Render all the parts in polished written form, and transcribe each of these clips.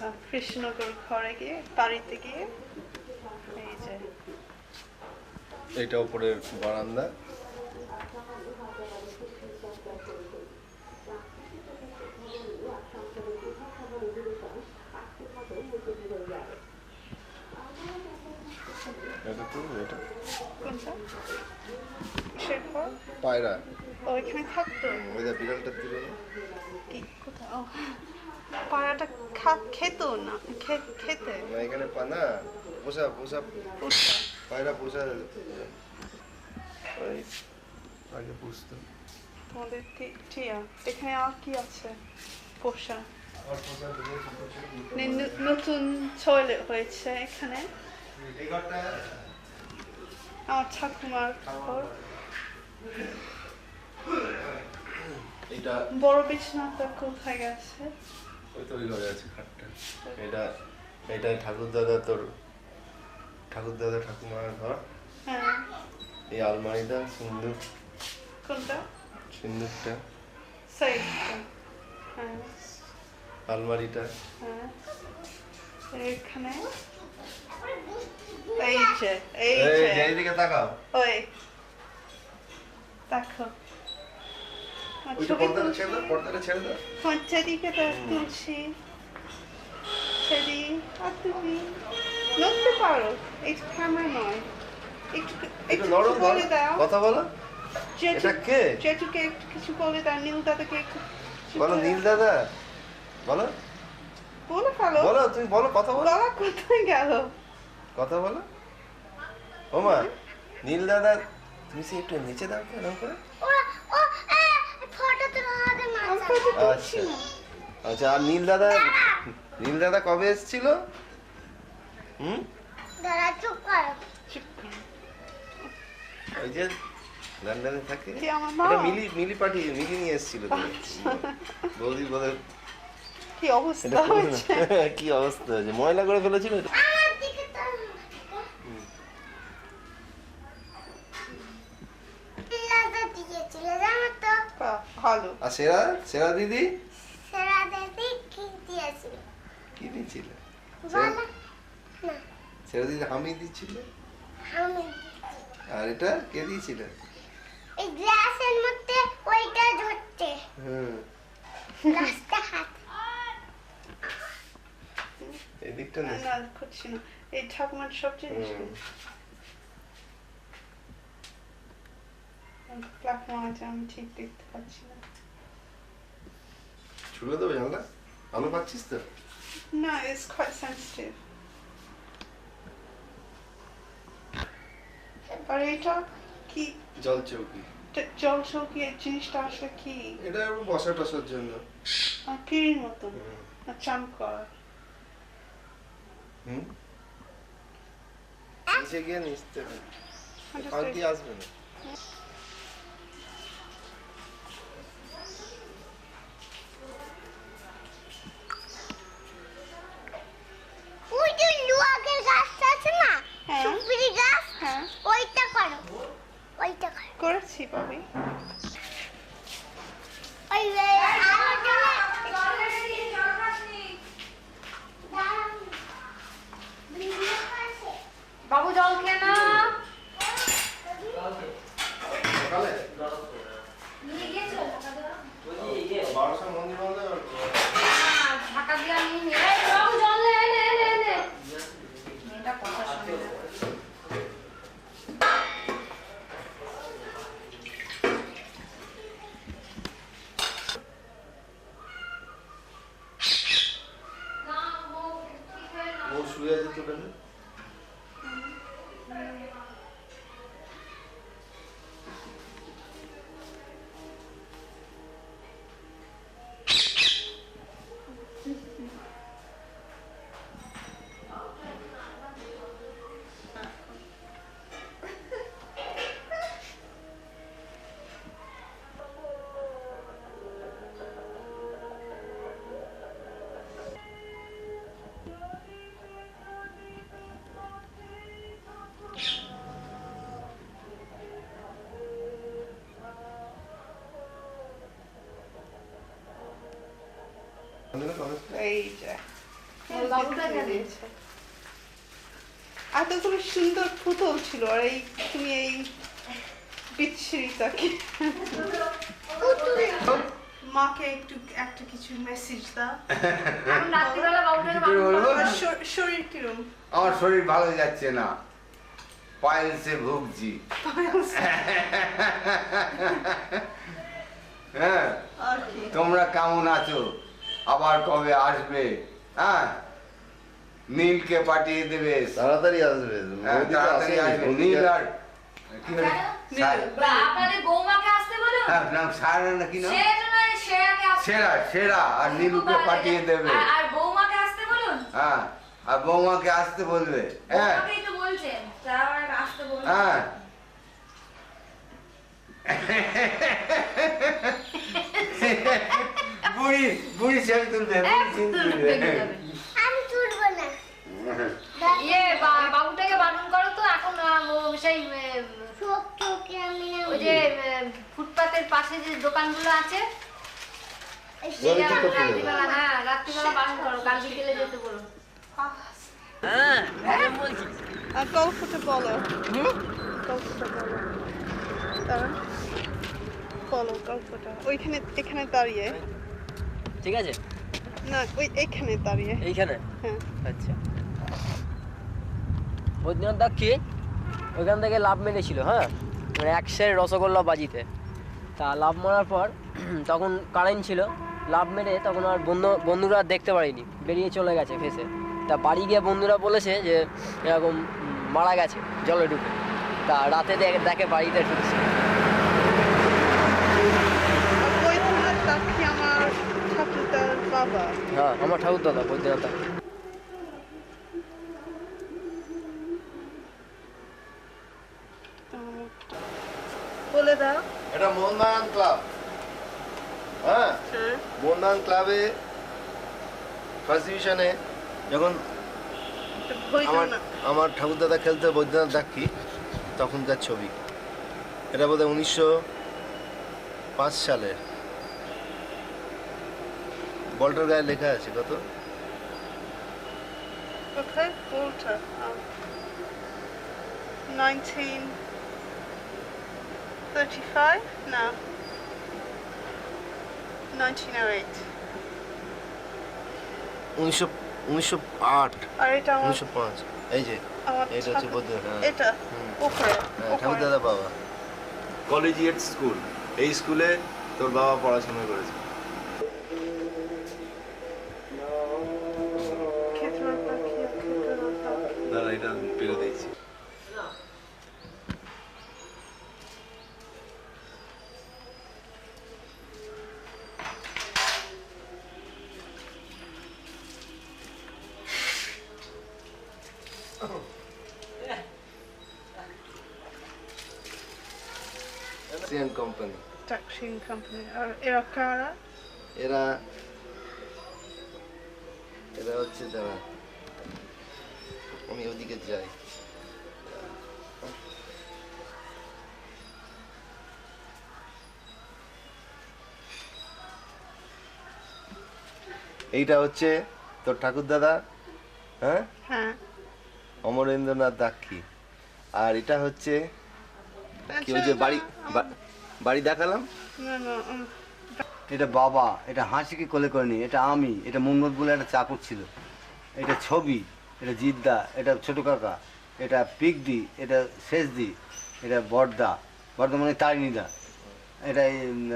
আচ্ছা, কৃষ্ণনগর ঘরে গিয়ে বাড়িতে গিয়ে এই যে এইটা উপরের বারান্দা। এটা তো এটা কোনটা কিসের ঘর? পায়রা। ও এখানে থাকতো? ওই যে বিড়ালটা দিল না? কি কোথায়? ও পায়রাটা খেত না খেতে না এখানে না পোষা পোষা পুষা। পায়রা পোষা ওই আগে পুষতো। তোমাদের টিয়া এখানে আর কি আছে পোষা? নতুন টয়লেট হয়েছে এখানে। আমার ঠাকুমার ঘর। এটা বড় বিছানাটা কোথায় গেছে? ওই তো ওই ঘরে আছে খাটটা। এটা এটা ঠাকুর দাদা ঠাকুমার ঘর। হ্যাঁ। এই আলমারিটা সিন্দুক। কোনটা? সিন্দুকটা। সেইটা। হ্যাঁ। আলমারিটা। হ্যাঁ। এখানে এই যে এইদিকে তাকাও। ওই দেখো ওইটা পর্দাটা ছেড়ে দাও, পর্দাটা ছেড়ে দাও। চারিদিকে তুলছি ছেড়ি আর তুমি নড়তে পারো, এটা ক্যামেরা নয়। একটু নরম বলে দাও, কথা বলো। এটা কে? জেঠুকে একটু কিছু বলে দাও, নীল দাদাকে একটু বলো নীল দাদা বলো। বলে ফেলো। বলো তুমি বলো, কথা বলো। গলা কোথায় গেল? কথা বলো। ওমা নীল দাদা তুমি সে একটু নিচে দাও তো এরকম করে। আচ্ছা আচ্ছা। আর নীল দাদা কবে এসেছিল? ওই যে লন্ডনে থাকে। মিলি নিয়ে এসেছিল বৌদি বলে। কি অবস্থা হয়েছে? কি অবস্থা হয়েছে, ময়লা করে ফেলেছিল। ভালো। আর সেরা দিদি কি দিয়েছিল? সেরা দিদি হামি দিচ্ছিল। আর এটা কে দিয়েছিল? এই গ্লাসের মধ্যে ওইটা ধরতে। হুম। গ্লাসটা হাত। এই দিকটা না। না করছি না, এই ঠাকুমার সব জিনিস আমি ঠিক দেখতে পাচ্ছি না। ছুড়ে দেবো জানলা, আলো পাচ্ছিস তো? না, it's quite sensitive. আর এটা কি? জল চৌকি। জল চৌকি এই জিনিসটা আসলে কি? এটা বসা টসার জন্য। পিড়ির মতন চান করা। নিচে গিয়ে নিচতে পাল্টি আসবে না। ওই যে লুয়াগের গাছটা আছে না, সুপারি গাছ, ওইটা করো, ওইটা করো। করেছি ভাবি। ওই বাবু জল খেয়ে না। ঢাকা দিয়ে নিয়ে বাবু জল নে। মেয়েটা কথা শুনে না। ও শুয়ে আছে তো কেন? এই যে ওর বাবুটা কেন? এতগুলো সুন্দর পুতুল ছিল আর এই তুমি এই বিচ্ছিরিটাকে মাকে একটু একটা কিছু মেসেজ দাও। এখন রাত্রিবেলা বাবুটাকে কি করে বারণ বলবো? করো। আমার শরীর কিরম? আমার শরীর ভালো যাচ্ছে না, পাইলসে ভুগছি। হ্যাঁ, আর কি? তোমরা কেমন আছো? আবার কবে আসবে? হ্যাঁ, নীলকে পাঠিয়ে দেবে। তাড়াতাড়ি আসবে হ্যাঁ, বৌদি তো তাড়াতাড়ি আসেনি, আসবে। বৌদি নীল কা- আর কি হলো? সা- বা আপনাদের বৌমাকে আসতে বলুন। হ্যাঁ, নাম সারা না কি নাম? সেটা নয়, সেরাকে আসতে সেরা, সেরা আর নীলকে পাঠিয়ে দেবে। আর বৌমাকে আসতে বলুন। হ্যাঁ, আর বৌমাকে আসতে বলবে। হ্যাঁ, বৌমাকেই তো বলছেন, তা আবার আসতে বলুন। হ্যাঁ। বুড়ি বুড়ি ছবি তুলবে, বুড়ি ছবি তুলবে। আমি তুলবো না। ইয়ে বাবুটাকে বারণ করো তো এখন সেই চোখ চোখে আমি না ওই যে ফুটপাতের পাশে যে দোকানগুলো আছে বলে সেটা কি করতে হবে? রাত্রিবেলা, হ্যাঁ রাত্রিবেলা বারণ করো, কাল বিকেলে যেতে বলো। আর গল্পটা বলো। গল্পটা বলো। দাঁড়ান। বলো গল্পটা। ওইখানে এখানে দাঁড়িয়ে। ঠিক আছে, না ওই এখানে দাঁড়িয়ে। এইখানে হ্যাঁ। আচ্ছা। বৈদ্যনাথ দা কি ওইখান থেকে লাভ মেরেছিল, হ্যাঁ মানে এক সের রসগোল্লা বাজিতে। তা লাভ মারার পর তখন কারেন্ট ছিল, লাভ মেরে তখন আর বন্ধুরা আর দেখতে পারিনি, বেরিয়ে চলে গেছে ফেসে। তা বাড়ি গিয়ে বন্ধুরা বলেছে যে এরকম মারা গেছে জলে ঢুকে। তা রাতে দেখে বাড়িতে ঢুকছে। আর বৈদ্যনাথ দাক্ষী আমার ঠাকুরদার বাবা। হ্যাঁ, আমার ঠাকুর দাদা বৈদ্যনাথ দা। বলে দাও। এটা মোহনবাগান ক্লাব। হ্যাঁ, হ্যাঁ। মোহনবাগান ক্লাবে ফার্স্ট ডিভিশনে যখন আমার বৈদ্যনাথ। আমার ঠাকুরদাদা খেলতে বৈদ্যনাথ দাক্ষী, তখনকার ছবি। এটা বোধহয় 1905 সালে। বলটার গায়ে লেখা আছে কত? Okay, Walter. 1935? No. 1908. 1908 আর এটা আমার 1905। এই যে আমার এটা হচ্ছে ঠাকুর- বৈদ্যনাথ, হ্যাঁ। এটা উপরে উপরে। ঠাকুরদাদা বাবা। কলেজিয়েট স্কুল, এই স্কুলে তোর বাবা পড়াশোনা করেছে। ক্ষেত্রটা কি ক্ষেত্রটা? দাঁড়া, এটা পেরে দিয়েছি। CN company. Taxing company. আর এরা কারা? এরা এরা হচ্ছে যারা, আমি ওদিকে যাই। এইটা হচ্ছে তোর ঠাকুরদাদা, হ্যাঁ, হ্যাঁ। অমরেন্দ্রনাথ দাক্ষী। আর এটা হচ্ছে কি, ওই যে বাড়ি দেখালাম, না না এটা বাবা, এটা হাসিকে কোলে করে নি, এটা আমি, এটা মুন্নত বলে একটা চাকর ছিল, এটা ছবি, এটা জিদ্দা, এটা ছোট কাকা, এটা পিকদি, এটা শেষদি, এটা বর্দা, বর্দা মানে তারিণীদা, এটা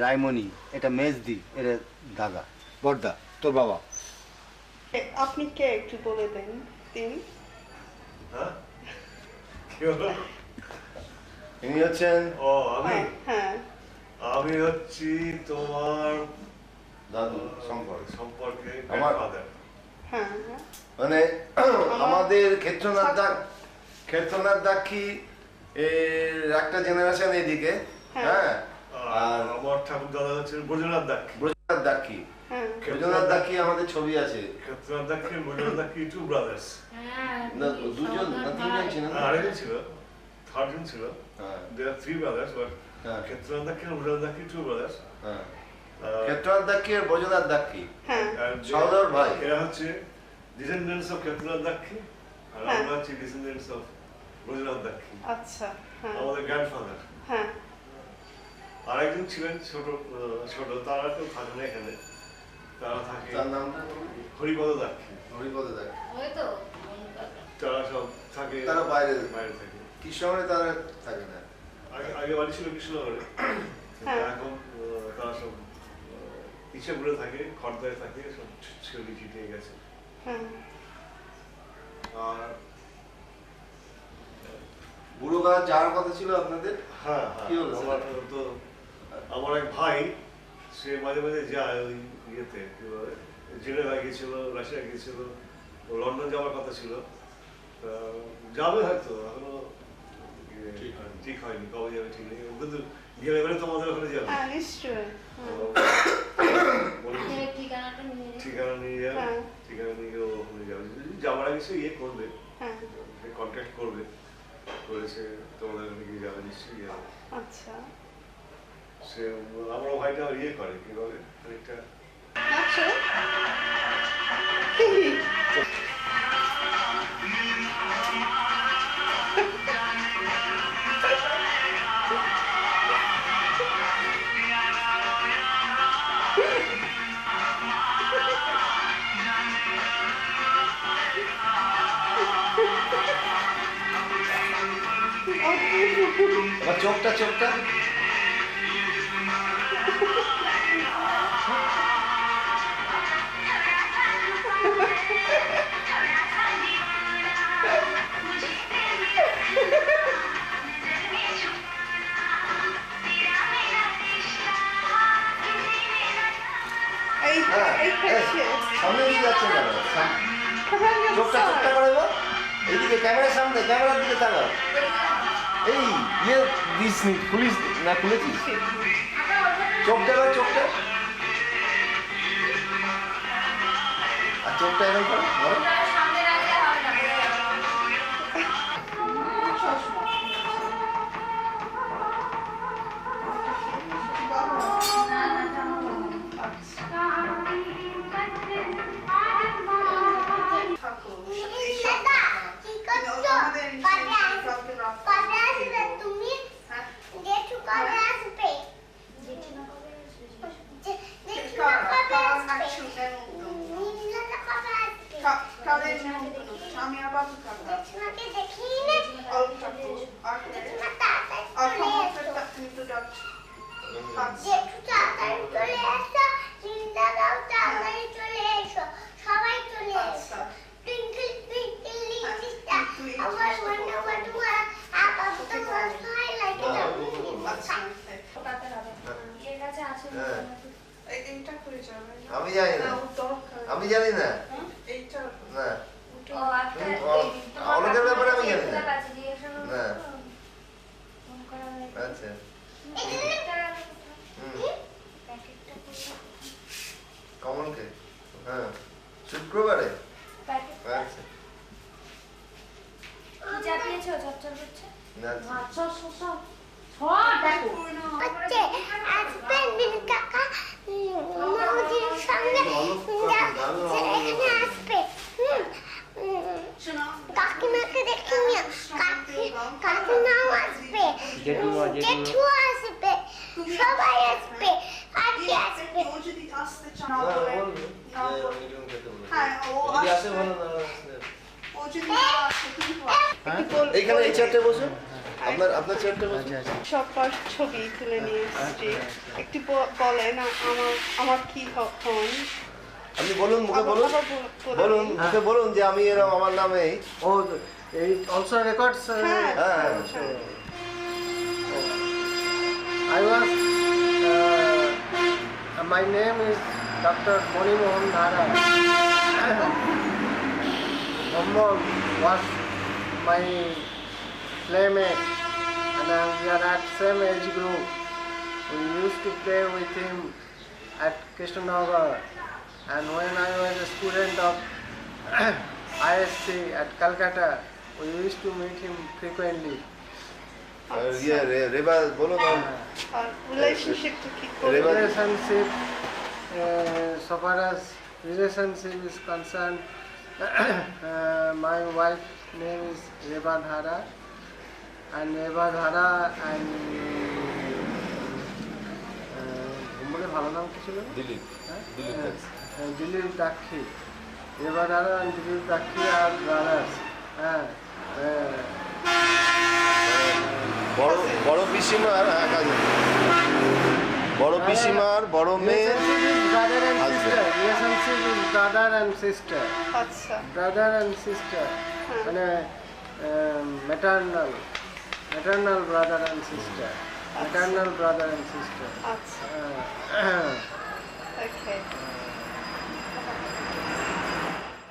রায়মণি, এটা মেজদি, এটা দাদা। বড়দা তোর বাবা। আপনি কে একটু বলে দেন দিন। ইনি হচ্ছেন ও আমি হ্যাঁ। আমি হচ্ছি তোমার দাদু সম্পর্ক। সম্পর্কে আমার- grandfather। হ্যাঁ হ্যাঁ। মানে আমাদের ক্ষেত্রনাথ দাক্ষী এর একটা জেনারেশন এদিকে, হ্যাঁ, আর আমার ঠাকুর দাদা হচ্ছেন ব্রজনাথ দাক্ষী। ব্রজনাথ দাক্ষী। হ্যাঁ। ব্রজনাথ দাক্ষী আমাদের ছবি আছে। Kshetranath Dakshi Brajanath Dakshi two brothers. হ্যাঁ, না, দুজন না তিনজন ছিলেন না? আরেকজন ছিল, থার্ড জন ছিল। হ্যাঁ, There are three brothers, but হ্যাঁ, Kshetranath দাক্ষী and Brajanath দাক্ষী two brothers. হ্যাঁ। ক্ষেত্রনাথ দাক্ষী আর ব্রজনাথ দাক্ষী হ্যাঁ। And সহোদর ভাই। এরা হচ্ছে ডিসেন্ডেন্টস অফ ক্ষেত্রনাথ দাক্ষী আর হ্যাঁ। আমরা হচ্ছি ডিসেন্ডেন্টস অফ ব্রজনাথ দাক্ষী, আচ্ছা, হ্যাঁ, আমাদের গ্র্যান্ডফাদার। হ্যাঁ, আর একজন ছিলেন ছোট ছোট, তারা কেউ থাকে না এখানে, তারা থাকে তার নামটা হরিপদ দাক্ষী। হরিপদ দাক্ষী। ওই তো তারা সব থাকে তারা বাইরে বাইরে থাকে। কৃষ্ণনগরে তারা থাকে না। আগে বাড়ি ছিল কৃষ্ণনগরে, হ্যাঁ। এখন তারা সব ইচ্ছেপুরে থাকে, খড়দায় থাকে, সব ছড়িয়ে ছিটিয়ে গেছে। হ্যাঁ, আর বুড়ো গাছ যাওয়ার কথা ছিল আপনাদের, হ্যাঁ হ্যাঁ, কি হলো আমার তো আমার এক ভাই, সে মাঝে মাঝে যায় ওই ইয়েতে, কি বলে, জেনেভা গিয়েছিল, রাশিয়া গিয়েছিল, ও লন্ডন যাওয়ার কথা ছিল, তা যাবে হয়তো, এখনো ঠিক হয়নি, কবে যাবে ঠিক নেই, ও কিন্তু গেলে এবারে তোমাদের ওখানে যাবে। হ্যাঁ, নিশ্চয়ই, হ্যাঁ, বলেছে, ঠিকানাটা নিয়ে নে। ঠিকানা নিয়ে যাবে, হ্যাঁ। ঠিকানা নিয়ে ও ওখানে যাবে, যদি যাওয়ার আগে সে ইয়ে করবে, হ্যাঁ, কন্ট্যাক্ট করবে, করেছে তোমাদের ওখানে গিয়ে যাবে, নিশ্চয়ই যাবে। আচ্ছা, সে আমার ভাইটা ইয়ে করে, কি বলে, অনেকটা আচ্ছা, এবার চোখটা চোখটা এই হ্যাঁ, এই এই, সামনে দিকে যাচ্ছে কেন? চোখটা চোখটা কোথায় করে দেবো, এইদিকে ক্যামেরার সামনে, ক্যামেরার দিকে তাকাও। এই ইয়ে দিস নি, খুলিস না, খুলেছিস? চোখটা এবার চোখটা, আর চোখটা এরকম করো, বলো। সামনে রাখলে হবে না। দাদা কি করছো? কবে আসবে তুমি? জেঠু কবে আসবে? জেঠুমা কবে আসবে? নীলিমাটা কবে আসবে? জেঠুমাকে দেখিয়ে নে। জেঠুমা তাড়াতাড়ি চলে এসো। জেঠু তাড়াতাড়ি চলে এসো। নীলদাদাও তাড়াতাড়ি চলে এসো। সবাই চলে এসো। টুইঙ্কল টুইঙ্কল লিটল স্টার, আমার মনে মনে আপাতত ভাই লাগে না। ওটাতে হবে। এর কাছে আছে হ্যাঁ। এইটা করে যাবে না? আমি জানি না, দরকার আমি জানি না, এইটা না, ও একটা অনেকের ব্যাপারে আমি জানি না। কাছে জিজ্ঞাসা করো না। ফোন করা হয়েছে। আচ্ছা, প্যাকেটটা হুম, প্যাকেটটা কমলকে, হ্যাঁ, শুক্রবারে, প্যাকেটটা আচ্ছা, কি চাপিয়েছো? ঝরঝর করছে। না, আচ্ছা সব দেখো হচ্ছে আসবে নীল কাকা মৌদির সঙ্গে যাচ্ছে, এখানে আসবে। কাকিমাকে দেখে নিও। কাকিমাও আসবে, জেঠুমা, জেঠুমা। জেঠু আসবে, সবাই আসবে। আর কি আসবে? ও যদি আসতে চাও না, বলে বলবে, না যে বলে। এরকম খেতে বলে। হ্যাঁ, ও যদি আসে আসবে। ভালো, না আসলে ও যদি না আসে তুমি বলো। এইখানে এই চেয়ারটা বসুন, আপনার চেয়ারটা বসুন। সব ছবি তুলে নিয়ে এসেছি, একটু বলেন আমার কি হন? আপনি বলুন, মুখে বলুন, আবার বলুন, মুখে বলুন যে আমি এরকম, আমার নামে এই। Oh, it also records. হ্যাঁ, হ্যাঁ, হ্যাঁ। I was. My name is Dr. Moni Mohan Dhara. Mohammed was my playmate, and we are at same age group. We used to play with him at Krishnanagar, and when I was a student of ISC at Calcutta, we used to meet him frequently. আর ইয়ে রেবা বলুন, আর রিলেশনশিপটা কি করে? Relationship, so far as relationship is concerned, My wife name is Reba Dhara, and Reba Dhara and ঘুমরে ভালো নাম কি ছিল? Dilip Dilip দাক্ষী। Reba Dhara and Dilip Dakhi are brothers. বড় পিসিমার বড় পিসিমার বড় মেয়ে Relationship is brother and sister. আচ্ছা Brother and sister. মানে maternal brother and sister. Maternal brother and sister. আচ্ছা ওকে